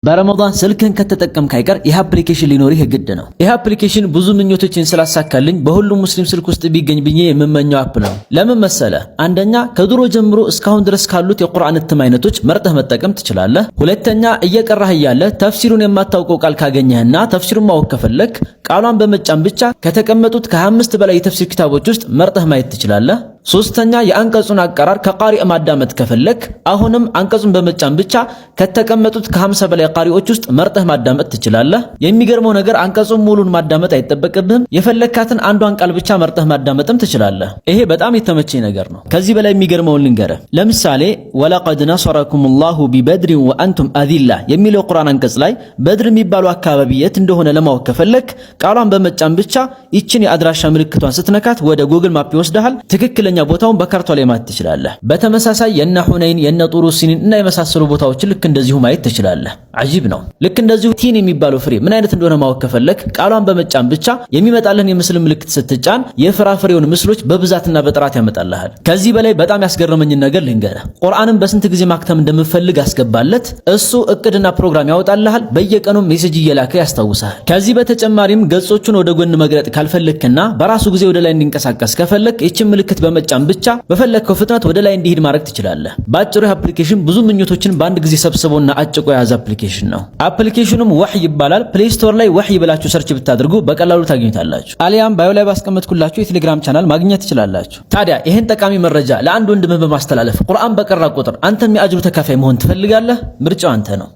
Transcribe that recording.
በረመዳን ስልክን ከተጠቀምክ አይቀር ይህ አፕሊኬሽን ሊኖርህ ግድ ነው። ይህ አፕሊኬሽን ብዙ ምኞቶችን ስላሳካልኝ በሁሉም ሙስሊም ስልክ ውስጥ ቢገኝ ብዬ የምመኘው አፕ ነው። ለምን መሰለ? አንደኛ ከድሮ ጀምሮ እስካሁን ድረስ ካሉት የቁርአን እትም አይነቶች መርጠህ መጠቀም ትችላለህ። ሁለተኛ እየቀራህ እያለ ተፍሲሩን የማታውቀው ቃል ካገኘህና ተፍሲሩን ማወቅ ከፈለክ ቃሏን በመጫን ብቻ ከተቀመጡት ከ25 በላይ የተፍሲር ኪታቦች ውስጥ መርጠህ ማየት ትችላለህ። ሶስተኛ የአንቀጹን አቀራር ከቃሪእ ማዳመጥ ከፈለክ አሁንም አንቀጹን በመጫን ብቻ ከተቀመጡት ከ50 በላይ ቃሪዎች ውስጥ መርጠህ ማዳመጥ ትችላለህ። የሚገርመው ነገር አንቀጹን ሙሉን ማዳመጥ አይጠበቅብህም። የፈለካትን አንዷን ቃል ብቻ መርጠህ ማዳመጥም ትችላለህ። ይሄ በጣም የተመቸኝ ነገር ነው። ከዚህ በላይ የሚገርመውን ልንገርህ። ለምሳሌ ወለቀድ ነሰረኩሙላሁ ቢበድሪን ወአንቱም አዚላ የሚለው ቁርአን አንቀጽ ላይ በድር የሚባለው አካባቢ የት እንደሆነ ለማወቅ ከፈለክ ቃሏን በመጫን ብቻ ይችን የአድራሻ ምልክቷን ስትነካት ወደ ጉግል ማፕ ይወስድሃል። ትክክለኛ ቦታውን በካርታ ላይ ማየት ትችላለህ። በተመሳሳይ የነ ሁነይን የነ ጡሩ ሲኒን እና የመሳሰሉ ቦታዎች ልክ እንደዚሁ ማየት ትችላለህ። አጂብ ነው። ልክ እንደዚሁ ቲን የሚባለው ፍሬ ምን አይነት እንደሆነ ማወቅ ከፈለክ ቃሏን በመጫን ብቻ የሚመጣልህን የምስል ምልክት ስትጫን የፍራፍሬውን ምስሎች በብዛትና በጥራት ያመጣልሃል። ከዚህ በላይ በጣም ያስገረመኝን ነገር ልንገርህ። ቁርአንን በስንት ጊዜ ማክተም እንደምፈልግ አስገባለት። እሱ እቅድና ፕሮግራም ያወጣልሃል። በየቀኑ ሜሴጅ እየላከ ያስታውሳል። ከዚህ በተጨማሪም ገጾቹን ወደ ጎን መግለጥ ካልፈለክና በራሱ ጊዜ ወደ ላይ እንዲንቀሳቀስ ከፈለክ ይችን ምልክት በመጫን ብቻ በፈለከው ፍጥነት ወደ ላይ እንዲሄድ ማድረግ ትችላለህ። ባጭሩ አፕሊኬሽን ብዙ ምኞቶችን በአንድ ጊዜ ሰብስቦና አጭቆ የያዘ አፕሊኬሽን ነው። አፕሊኬሽኑም ወህይ ይባላል። ፕሌይ ስቶር ላይ ወህይ ብላችሁ ሰርች ብታደርጉ በቀላሉ ታገኙታላችሁ። አሊያም ባዮ ላይ ባስቀመጥኩላችሁ የቴሌግራም ቻናል ማግኘት ትችላላችሁ። ታዲያ ይሄን ጠቃሚ መረጃ ለአንድ ወንድምህ በማስተላለፍ ቁርአን በቀራ ቁጥር አንተም የአጅሩ ተካፋይ መሆን ትፈልጋለህ? ምርጫው አንተ ነው።